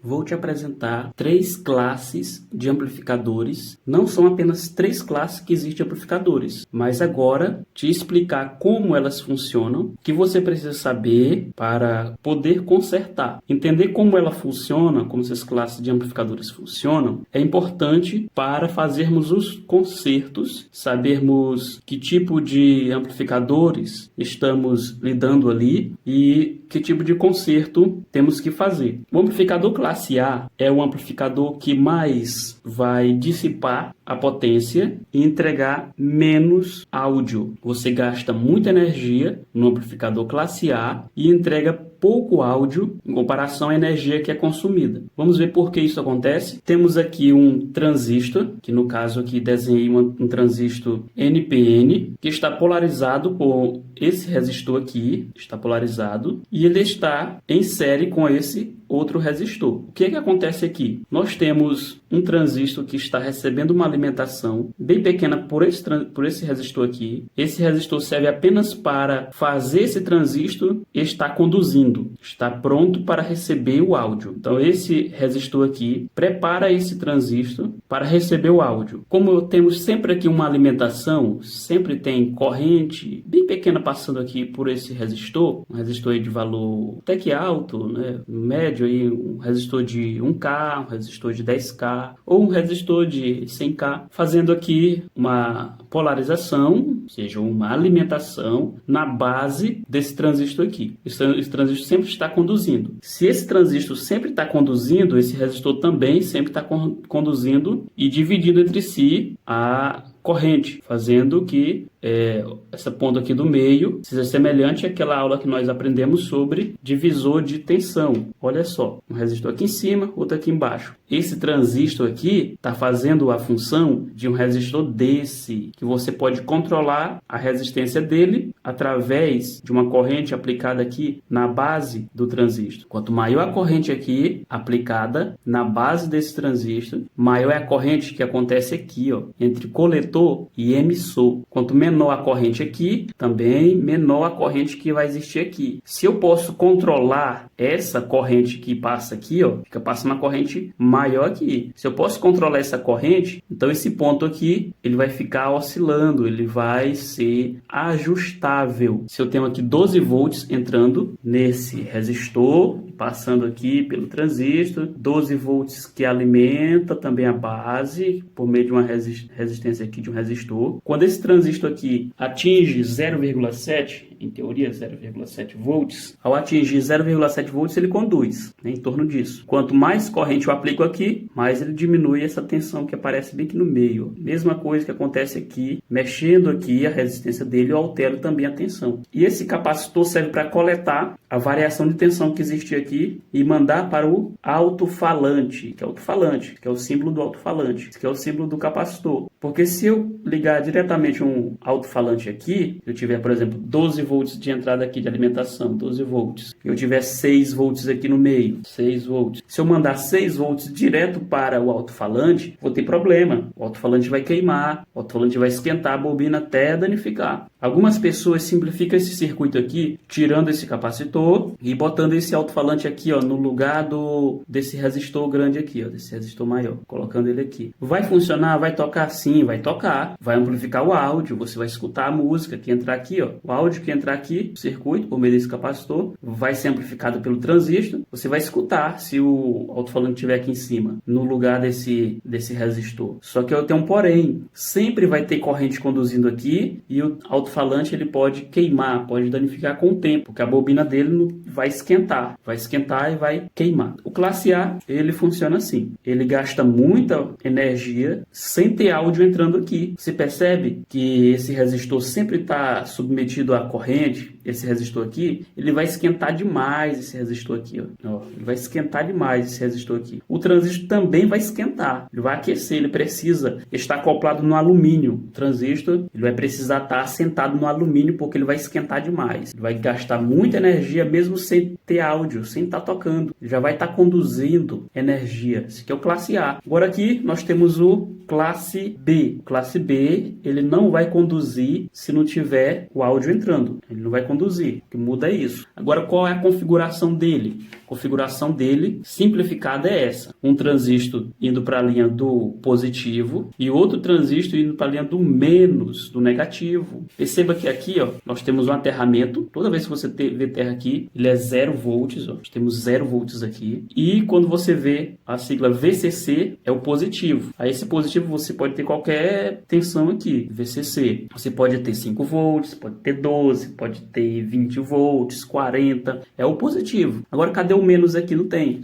vou te apresentar 3 classes de amplificadores. Não são apenas 3 classes que existem de amplificadores, mas agora te explicar como elas funcionam, o que você precisa saber para poder consertar. Entender como ela funciona, como essas classes de amplificadores funcionam, é importante para fazermos os consertos, sabermos que tipo de amplificadores estamos lidando ali e que tipo de conserto temos que fazer. O amplificador classe A é o amplificador que mais vai dissipar a potência e entregar menos áudio. Você gasta muita energia no amplificador classe A e entrega pouco áudio em comparação à energia que é consumida. Vamos ver por que isso acontece. Temos aqui um transistor, que no caso aqui desenhei um transistor NPN, que está polarizado por esse resistor aqui, está polarizado, e ele está em série com esse outro resistor. O que é que acontece aqui? Nós temos um transistor que está recebendo uma alimentação bem pequena por esse resistor aqui. Esse resistor serve apenas para fazer esse transistor estar conduzindo, está pronto para receber o áudio. Então esse resistor aqui prepara esse transistor para receber o áudio. Como temos sempre aqui uma alimentação, sempre tem corrente bem pequena passando aqui por esse resistor, um resistor aí de valor até que alto, né, médio, aí, um resistor de 1K, um resistor de 10K ou um resistor de 100K, fazendo aqui uma polarização, ou seja, uma alimentação na base desse transistor aqui. Esse transistor sempre está conduzindo. Se esse transistor sempre está conduzindo, esse resistor também sempre está conduzindo e dividindo entre si a corrente, fazendo que essa ponta aqui do meio seja semelhante àquela aula que nós aprendemos sobre divisor de tensão. Olha só, um resistor aqui em cima, outro aqui embaixo. Esse transistor aqui está fazendo a função de um resistor desse, que você pode controlar a resistência dele através de uma corrente aplicada aqui na base do transistor. Quanto maior a corrente aqui aplicada na base desse transistor, maior é a corrente que acontece aqui, ó, entre coletor e emissor. Quanto menor a corrente aqui, também menor a corrente que vai existir aqui. Se eu posso controlar essa corrente que passa aqui, ó, fica passando uma corrente maior aqui. Se eu posso controlar essa corrente, então esse ponto aqui, ele vai ficar oscilando, ele vai ser ajustável. Se eu tenho aqui 12 volts entrando nesse resistor, passando aqui pelo transistor, 12 volts que alimenta também a base por meio de uma resistência aqui de um resistor. Quando esse transistor aqui atinge 0,7, em teoria 0,7 volts, ao atingir 0,7 volts ele conduz, né, em torno disso. Quanto mais corrente eu aplico aqui, mais ele diminui essa tensão que aparece bem aqui no meio. Mesma coisa que acontece aqui, mexendo aqui a resistência dele, eu altero também a tensão. E esse capacitor serve para coletar a variação de tensão que existe aqui e mandar para o alto-falante, que é o símbolo do alto-falante, que é o símbolo do capacitor. Porque se eu ligar diretamente um alto-falante aqui, eu tiver, por exemplo, 12 volts de entrada aqui de alimentação, 12 volts. Eu tiver 6 volts aqui no meio, 6 volts. Se eu mandar 6 volts direto para o alto-falante, vou ter problema. O alto-falante vai queimar, o alto-falante vai esquentar a bobina até danificar. Algumas pessoas simplificam esse circuito aqui, tirando esse capacitor e botando esse alto-falante aqui, ó, no lugar desse resistor grande aqui, ó, desse resistor maior, colocando ele aqui. Vai funcionar? Vai tocar? Sim, vai tocar. Vai amplificar o áudio, você vai escutar a música que entrar aqui, ó. O áudio que entrar aqui, o circuito, por meio desse capacitor, vai ser amplificado pelo transistor. Você vai escutar se o alto-falante estiver aqui em cima, no lugar desse resistor. Só que eu tenho um porém. Sempre vai ter corrente conduzindo aqui e o alto-falante ele pode queimar, pode danificar com o tempo, porque a bobina dele vai esquentar e vai queimar. O classe A, ele funciona assim. Ele gasta muita energia sem ter áudio entrando aqui. Você percebe que esse resistor sempre está submetido à corrente, esse resistor aqui, ele vai esquentar demais esse resistor aqui, ó. Ele vai esquentar demais esse resistor aqui. O transistor também vai esquentar, ele vai aquecer, ele precisa estar acoplado no alumínio. O transistor, ele vai precisar estar assentado no alumínio porque ele vai esquentar demais. Ele vai gastar muita energia mesmo sem ter áudio, sem estar tocando. Ele já vai estar conduzindo energia. Esse aqui é o classe A. Agora aqui nós temos o classe B. Classe B, ele não vai conduzir se não tiver o áudio entrando. Ele não vai conduzir. O que muda é isso. Agora, qual é a configuração dele? configuração dele simplificada é essa. Um transistor indo para a linha do positivo e outro transistor indo para a linha do menos, do negativo. Perceba que aqui, ó, nós temos um aterramento. Toda vez que você vê terra aqui, ele é 0 volts. Ó. Nós temos 0 volts aqui. E quando você vê a sigla VCC, é o positivo. Aí esse positivo você pode ter qualquer tensão aqui, VCC. Você pode ter 5 volts, pode ter 12, pode ter 20 volts, 40. É o positivo. Agora, cadê o menos aqui? Não tem.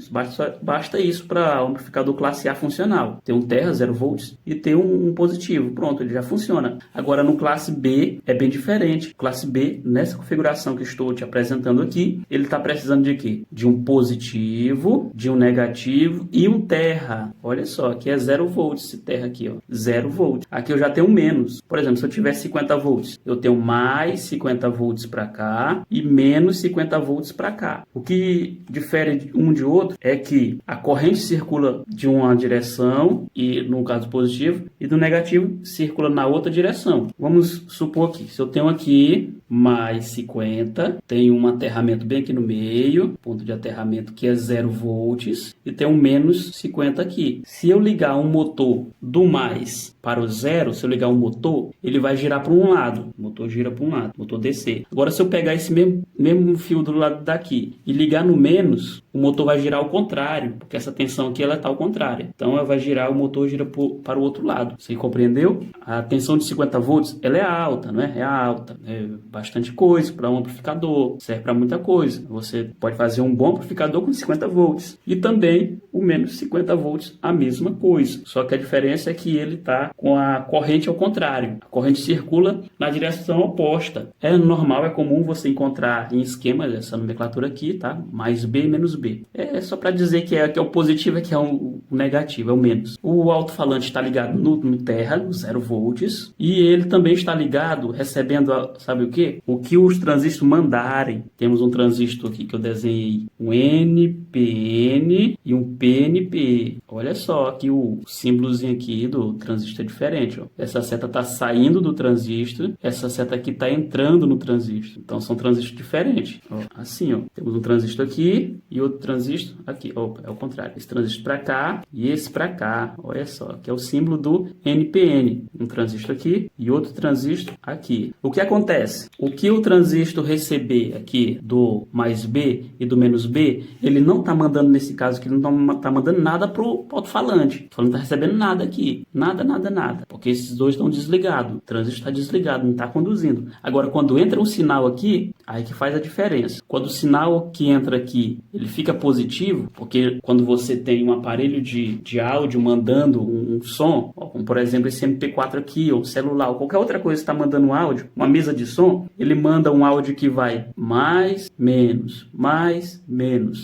Basta isso para o amplificador classe A funcional. Ter um terra, 0 volts, e ter um positivo. Pronto, ele já funciona. Agora, no classe B, é bem diferente. Classe B, nessa configuração que estou te apresentando aqui, ele está precisando de quê? De um positivo, de um negativo e um terra. Olha só, aqui é 0 volts esse terra aqui, ó. 0 volts. Aqui eu já tenho menos. Por exemplo, se eu tiver 50 volts, eu tenho mais 50 volts para cá e menos 50 volts para cá. O que difere um de outro é que a corrente circula de uma direção, e no caso positivo, e do negativo circula na outra direção. Vamos supor que se eu tenho aqui mais 50, tenho um aterramento bem aqui no meio, ponto de aterramento que é 0 volts, e tem um menos 50 aqui. Se eu ligar um motor do mais para o zero, se eu ligar um motor, ele vai girar para um lado. O motor gira para um lado, motor DC. Agora, se eu pegar esse mesmo fio do lado daqui e ligar no menos, o motor vai girar ao contrário, porque essa tensão aqui ela está ao contrário. Então, ela vai girar, o motor gira para o outro lado. Você compreendeu? A tensão de 50 volts, ela é alta, não é? É alta. É bastante coisa para um amplificador. Serve para muita coisa. Você pode fazer um bom amplificador com 50 volts. E também o menos 50 volts, a mesma coisa. Só que a diferença é que ele está com a corrente ao contrário. A corrente circula na direção oposta. É normal, é comum você encontrar em esquemas essa nomenclatura aqui, tá? Mais B, menos B. É só para dizer que é o positivo e que é o negativo, é o menos. O alto-falante está ligado no terra, no 0 volts, e ele também está ligado, recebendo, sabe o quê? O que os transistores mandarem. Temos um transistor aqui que eu desenhei, um NPN e um PNP. Olha só que o símbolozinho aqui do transistor é diferente, ó. Essa seta está saindo do transistor, essa seta aqui está entrando no transistor. Então são transistores diferentes. Ó, assim, ó. Temos um transistor aqui e outro transistor aqui. Opa, é o contrário. Esse transistor para cá e esse para cá. Olha só, que é o símbolo do NPN. Um transistor aqui e outro transistor aqui. O que acontece? O que o transistor receber aqui do mais B e do menos B, ele não está mandando, nesse caso aqui, ele não está mandando nada para o alto-falante. Não está recebendo nada aqui. Nada, nada, nada. Porque esses dois estão desligados. O transistor está desligado, não está conduzindo. Agora, quando entra um sinal aqui, aí que faz a diferença. Quando o sinal que entra aqui, ele fica positivo, porque quando você tem um aparelho de áudio mandando um som, ó, como por exemplo esse MP4 aqui, ou celular, ou qualquer outra coisa que está mandando um áudio, uma mesa de som, ele manda um áudio que vai mais, menos,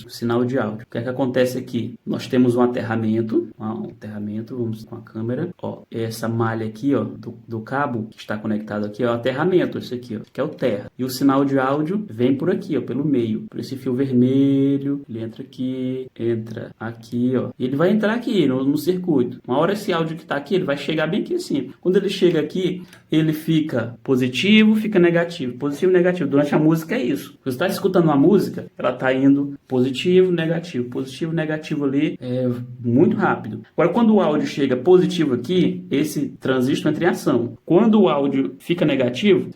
sinal de áudio. O que é que acontece aqui? Nós temos um aterramento, vamos com a câmera, ó, essa malha aqui, ó, do cabo que está conectado aqui, é o aterramento, esse aqui, ó, que é o terra. E o sinal de áudio vem por aqui, ó, pelo meio, por esse fio vermelho, ele entra aqui, ó, e ele vai entrar aqui no circuito. Uma hora esse áudio que está aqui, ele vai chegar bem aqui assim. Quando ele chega aqui, ele fica positivo, fica negativo, positivo, negativo. Durante a música é isso. Você está escutando uma música, ela está indo positivo, negativo ali, muito rápido. Agora, quando o áudio chega positivo aqui, esse transistor entra em ação. Quando o áudio fica negativo,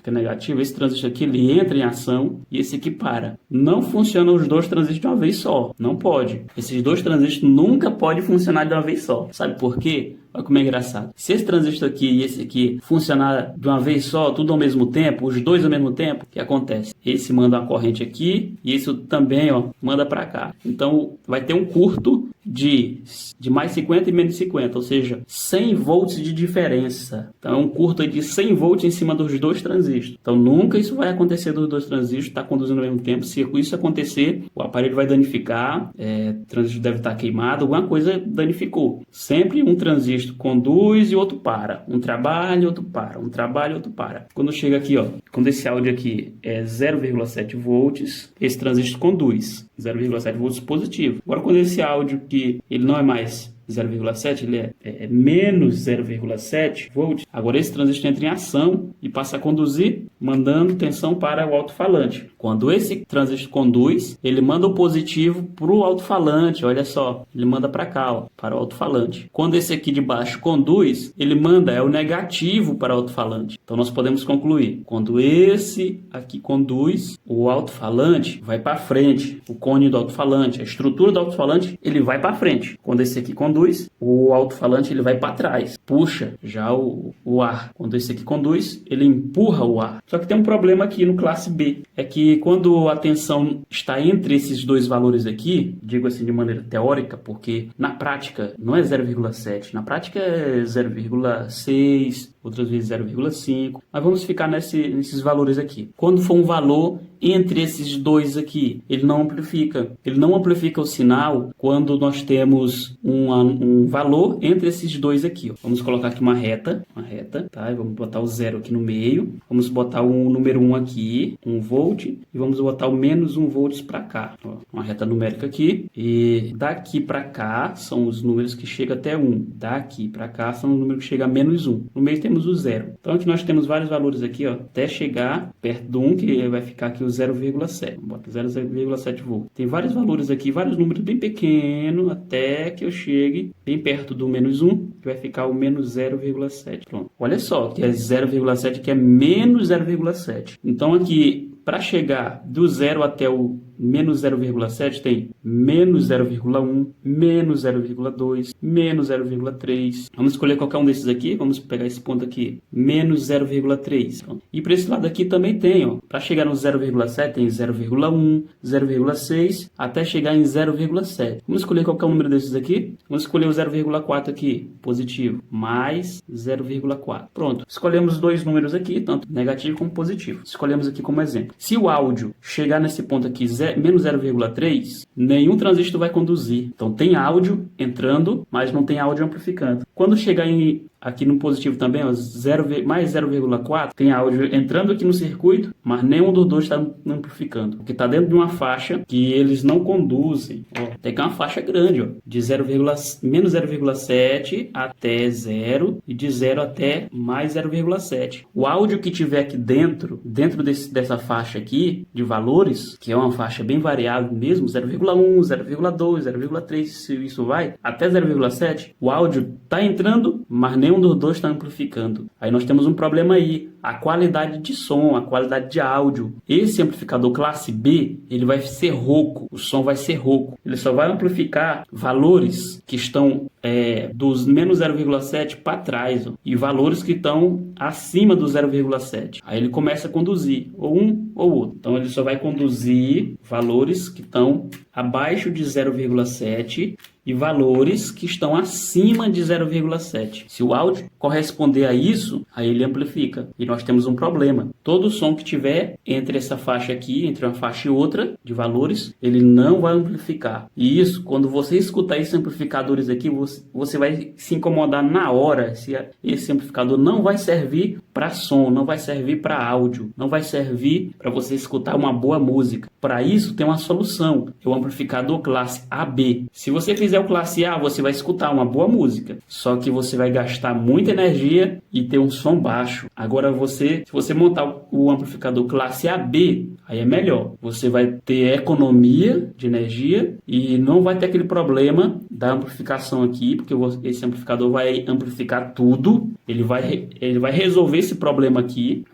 esse transistor aqui, ele entra em ação e esse aqui para. Não funcionam os dois transistores de uma vez só. Não pode. Esses dois transistores nunca podem funcionar de uma vez só. Sabe por quê? Olha como é engraçado. Se esse transistor aqui e esse aqui funcionar de uma vez só, tudo ao mesmo tempo, os dois ao mesmo tempo, o que acontece? Esse manda uma corrente aqui e esse também, ó, manda para cá. Então, vai ter um curto de mais 50 e menos 50, ou seja, 100 volts de diferença. Então, é um curto de 100 volts em cima dos dois transistores. Então, nunca isso vai acontecer dos dois transistores, está conduzindo ao mesmo tempo. Se isso acontecer, o aparelho vai danificar, o transistor deve estar queimado, alguma coisa danificou. Sempre um transistor conduz e outro para. Um trabalha, outro para. Um trabalha, outro para. Quando chega aqui, ó, quando esse áudio aqui é 0,7 volts, esse transistor conduz. 0,7 volts positivo. Agora, quando esse áudio que ele não é mais 0,7, ele é menos 0,7 volts. Agora esse transistor entra em ação e passa a conduzir, mandando tensão para o alto-falante. Quando esse transistor conduz, ele manda o positivo para o alto-falante, olha só, ele manda para cá, ó, para o alto-falante. Quando esse aqui de baixo conduz, ele manda o negativo para o alto-falante. Então nós podemos concluir, quando esse aqui conduz, o alto-falante vai para frente, o cone do alto-falante, a estrutura do alto-falante, ele vai para frente. Quando esse aqui conduz, o alto-falante ele vai para trás, puxa já o ar. Quando esse aqui conduz, ele empurra o ar. Só que tem um problema aqui no classe B, é que quando a tensão está entre esses dois valores aqui, digo assim de maneira teórica, porque na prática não é 0,7, na prática é 0,6, outras vezes 0,5, mas vamos ficar nesses valores aqui. Quando for um valor entre esses dois aqui, ele não amplifica o sinal quando nós temos um valor entre esses dois aqui, ó. Vamos colocar aqui uma reta, tá? E vamos botar o 0 aqui no meio, vamos botar o número 1 aqui, 1 volt, e vamos botar o menos 1 volts para cá, ó. Uma reta numérica aqui, e daqui para cá são os números que chegam até 1, daqui para cá são os números que chegam a menos 1, no meio temos o 0. Então aqui nós temos vários valores aqui, ó, até chegar perto do 1, que vai ficar aqui o 0,7, bota 0,7 volts. Tem vários valores aqui, vários números bem pequenos, até que eu chegue bem perto do menos 1, que vai ficar o menos 0,7. Pronto. Olha só, que é 0,7, que é menos 0,7. Então aqui, para chegar do 0 até o menos 0,7, tem menos 0,1, menos 0,2, menos 0,3. Vamos escolher qualquer um desses aqui, vamos pegar esse ponto aqui, menos 0,3. E para esse lado aqui também tem, ó, para chegar no 0,7 tem 0,1, 0,6, até chegar em 0,7. Vamos escolher qualquer um número desses aqui, vamos escolher o 0,4 aqui, positivo, mais 0,4. Pronto, escolhemos dois números aqui, tanto negativo como positivo. Escolhemos aqui como exemplo. Se o áudio chegar nesse ponto aqui, menos 0,3, nenhum transistor vai conduzir. Então tem áudio entrando, mas não tem áudio amplificando. Quando chegar aqui no positivo também, ó, mais 0,4, tem áudio entrando aqui no circuito, mas nenhum dos dois está amplificando. Porque está dentro de uma faixa que eles não conduzem. Ó, tem que é uma faixa grande, ó, de menos 0,7 até 0 e de 0 até mais 0,7. O áudio que tiver aqui dentro dessa faixa aqui de valores, que é uma faixa bem variável mesmo, 0,1, 0,2, 0,3, isso vai até 0,7, o áudio está entrando, mas nenhum dos dois está amplificando. Aí nós temos um problema aí, a qualidade de som, a qualidade de áudio. Esse amplificador classe B, ele vai ser rouco, o som vai ser rouco. Ele só vai amplificar valores que estão dos menos 0,7 para trás, ó, e valores que estão acima do 0,7. Aí ele começa a conduzir, ou um ou outro. Então ele só vai conduzir valores que estão abaixo de 0,7 e valores que estão acima de 0,7. Se o áudio corresponder a isso, aí ele amplifica. E nós temos um problema. Todo som que tiver entre essa faixa aqui, entre uma faixa e outra de valores, ele não vai amplificar. E isso, quando você escutar esses amplificadores aqui, você vai se incomodar na hora. Esse amplificador não vai servir para som, não vai servir para áudio, não vai servir para você escutar uma boa música. Para isso tem uma solução, é o amplificador classe AB. Se você fizer o classe A, você vai escutar uma boa música, só que você vai gastar muita energia e ter um som baixo. Agora se você montar o amplificador classe AB, aí é melhor. Você vai ter economia de energia e não vai ter aquele problema da amplificação aqui, porque esse amplificador vai amplificar tudo. Ele vai resolver esse problema aqui,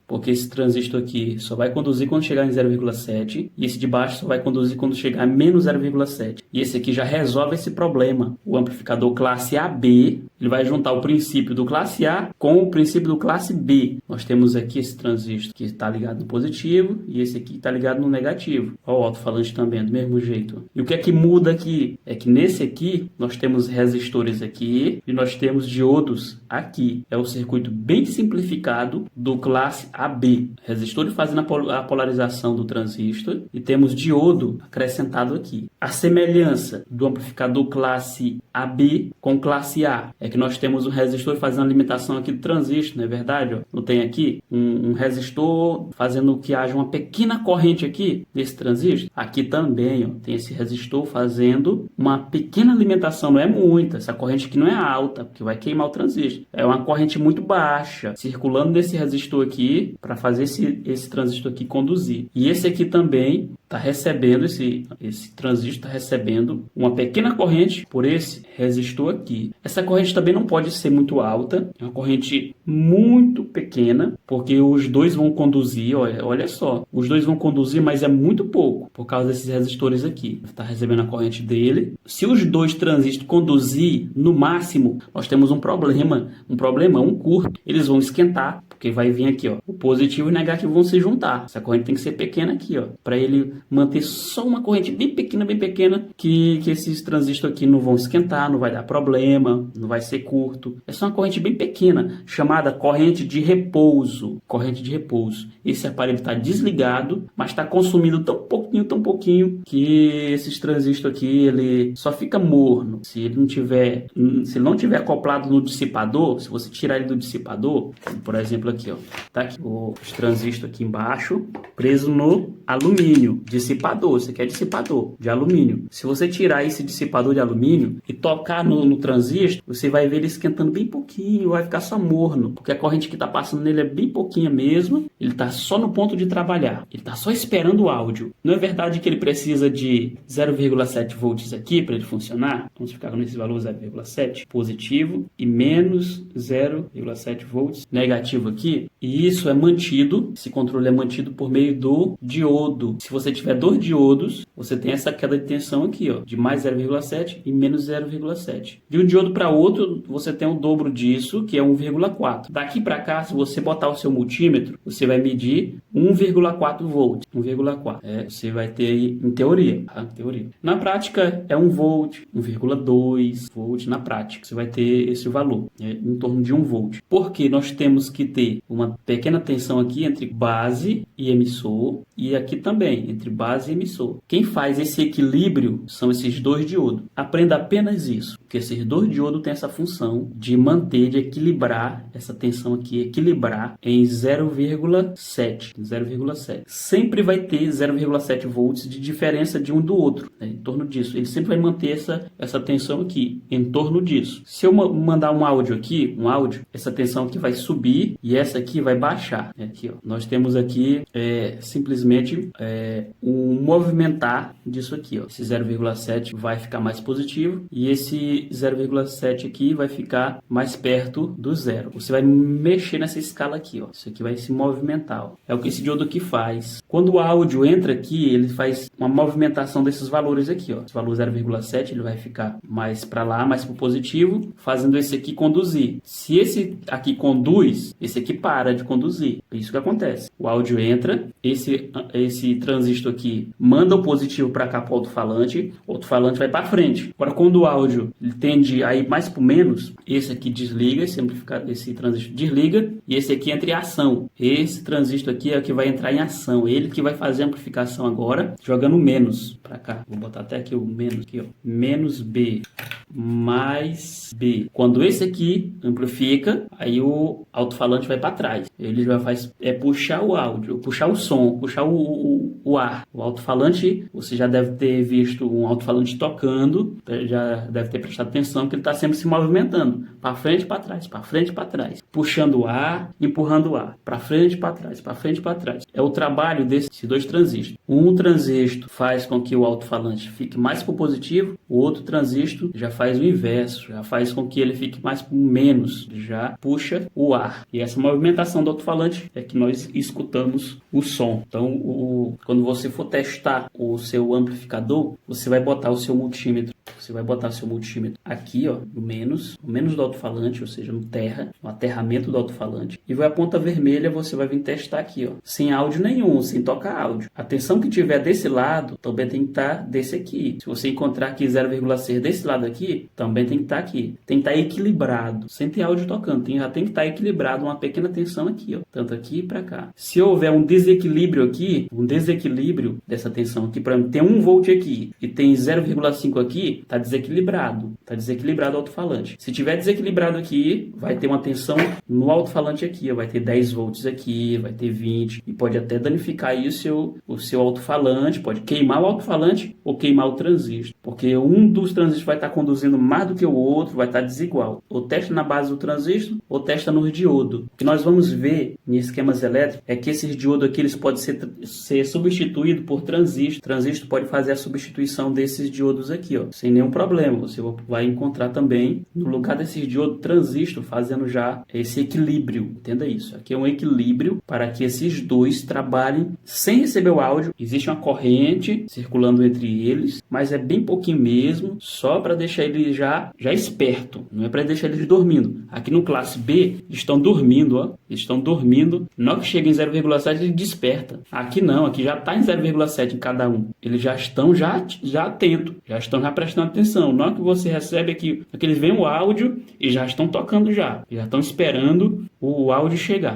porque esse transistor aqui só vai conduzir quando chegar em 0,7 e esse de baixo só vai conduzir quando chegar a menos 0,7. E esse aqui já resolve esse problema. O amplificador classe AB, ele vai juntar o princípio do classe A com o princípio do classe B. Nós temos aqui esse transistor que está ligado no positivo e esse aqui está ligado no negativo. Ó, o alto-falante também, do mesmo jeito. E o que é que muda aqui? É que nesse aqui nós temos resistores aqui e nós temos temos diodos aqui. É o circuito bem simplificado do classe AB. Resistor fazendo a polarização do transistor e temos diodo acrescentado aqui. A semelhança do amplificador classe AB com classe A é que nós temos um resistor fazendo a limitação aqui do transistor, não é verdade? Ó? Não tem aqui um resistor fazendo que haja uma pequena corrente aqui desse transistor? Aqui também ó, tem esse resistor fazendo uma pequena alimentação, não é muita, essa corrente aqui não é alta, porque vai queimar o transistor. É uma corrente muito baixa, circulando nesse resistor aqui, para fazer esse transistor aqui conduzir. E esse aqui também está recebendo, esse transistor está recebendo uma pequena corrente por esse resistor aqui. Essa corrente também não pode ser muito alta, é uma corrente muito pequena, porque os dois vão conduzir, olha só, os dois vão conduzir, mas é muito pouco, por causa desses resistores aqui. Está recebendo a corrente dele. Se os dois transistores conduzir, no máximo, nós temos um problemão curto. Eles vão esquentar, porque vai vir aqui, ó, o positivo e o negativo vão se juntar. Essa corrente tem que ser pequena aqui, ó, para ele manter só uma corrente bem pequena, que esses transistores aqui não vão esquentar, não vai dar problema, não vai ser curto. É só uma corrente bem pequena, chamada corrente de repouso. Corrente de repouso. Esse aparelho está desligado, mas está consumindo tão pouquinho, que esses transistores aqui, ele só fica morno. Se ele não tiver acoplado no dissipador, se você tirar ele do dissipador, por exemplo aqui, ó, tá aqui os transistores aqui embaixo, preso no alumínio, dissipador, isso aqui é dissipador de alumínio. Se você tirar esse dissipador de alumínio e tocar no transistor, você vai ver ele esquentando bem pouquinho, vai ficar só morno, porque a corrente que está passando nele é bem pouquinha mesmo, ele está só no ponto de trabalhar, ele está só esperando o áudio. Não é verdade que ele precisa de 0,7 volts aqui para ele funcionar? Vamos ficar nesse valor 0,7 positivo e menos 0,7 volts negativo aqui, e isso é mantido, esse controle é mantido por meio do diodo. Se você tiver dois diodos, você tem essa queda de tensão aqui, ó, de mais 0,7 e menos 0,7. De um diodo para outro, você tem o dobro disso, que é 1,4. Daqui para cá, se você botar o seu multímetro, você vai medir 1,4 volts. 1,4. Você vai ter aí, em teoria, tá? Em teoria. Na prática, é 1 volt, 1,2 volt. Na prática, você vai ter esse valor, em torno de 1 volt. Porque nós temos que ter uma pequena tensão aqui entre base e emissor, e aqui também, entre base e emissor. Quem faz esse equilíbrio são esses dois diodos. Aprenda apenas isso, porque esses dois diodos têm essa função de manter, de equilibrar essa tensão aqui, equilibrar em 0,7. Sempre vai ter 0,7 volts de diferença de um do outro, né, em torno disso. Ele sempre vai manter essa tensão aqui, em torno disso. Se eu mandar um áudio aqui, essa tensão aqui vai subir e essa aqui vai baixar. Aqui, ó, nós temos aqui simplesmente um movimentar disso aqui. Ó. Esse 0,7 vai ficar mais positivo e esse 0,7 aqui vai ficar mais perto do zero. Você vai mexer nessa escala aqui. Ó. Isso aqui vai se movimentar. Ó. É o que esse diodo aqui faz. Quando o áudio entra aqui, ele faz uma movimentação desses valores aqui. Ó. Esse valor 0,7 ele vai ficar mais para lá, mais para o positivo, fazendo esse aqui conduzir. Se esse aqui conduz, esse aqui para de conduzir. É isso que acontece. O áudio entra, esse transistor aqui manda o positivo para cá para o alto-falante, o alto-falante vai para frente. Agora, quando o áudio ele tende a ir mais para o menos, esse aqui desliga, esse transistor desliga, e esse aqui entra em ação. Esse transistor aqui é o que vai entrar em ação, ele que vai fazer a amplificação agora, jogando menos para cá. Vou botar até aqui o menos, aqui, ó. Menos B mais B. Quando esse aqui amplifica, aí o alto-falante vai para trás. Ele já faz puxar o áudio, puxar o som, puxar o ar. O alto-falante, você já deve ter visto um alto-falante tocando, já deve ter prestado atenção que ele está sempre se movimentando, para frente e para trás, para frente e para trás, puxando o ar, empurrando o ar, para frente e para trás, para frente e para trás. É o trabalho desses dois transistores. Um transistor faz com que o alto-falante fique mais para o positivo, o outro transistor já faz o inverso, já faz com que ele fique mais para o menos, já puxa o ar. E essa movimentação do alto-falante é que nós escutamos o som. Então, quando você for testar o seu amplificador, você vai botar o seu multímetro. Você vai botar seu multímetro aqui, ó, no menos do alto-falante, ou seja, no terra, no aterramento do alto-falante. E a ponta vermelha você vai vir testar aqui, ó, sem áudio nenhum, sem tocar áudio. A tensão que tiver desse lado também tem que estar desse aqui. Se você encontrar aqui 0,6 desse lado aqui, também tem que estar aqui. Tem que estar equilibrado, sem ter áudio tocando. Já tem que estar equilibrado, uma pequena tensão aqui, ó, tanto aqui para cá. Se houver um desequilíbrio aqui, um desequilíbrio dessa tensão aqui, por exemplo, tem 1 volt aqui e tem 0,5 aqui, está desequilibrado. Está desequilibrado o alto-falante. Se tiver desequilibrado aqui, vai ter uma tensão no alto-falante aqui, ó, vai ter 10 volts aqui, vai ter 20 e pode até danificar aí o seu alto-falante, pode queimar o alto-falante ou queimar o transistor, porque um dos transistores vai estar conduzindo mais do que o outro, vai estar desigual. Ou testa na base do transistor ou testa no diodo. O que nós vamos ver em esquemas elétricos é que esses diodos aqui eles podem ser substituídos por transistor. O transistor pode fazer a substituição desses diodos aqui, ó, sem nenhum problema. Você vai encontrar também no lugar desses diodos transistor fazendo já esse equilíbrio. Entenda isso. Aqui é um equilíbrio para que esses dois trabalhem sem receber o áudio. Existe uma corrente circulando entre eles, mas é bem pouquinho mesmo, só para deixar ele já esperto. Não é para deixar eles dormindo. Aqui no classe B, eles estão dormindo, ó. Eles estão dormindo. Na hora que chega em 0,7, ele desperta. Aqui não, aqui já está em 0,7 em cada um. Eles já estão já atentos, já estão já prestando atenção. Na hora que você recebe aqui, eles veem o áudio e já estão tocando já estão esperando o áudio chegar.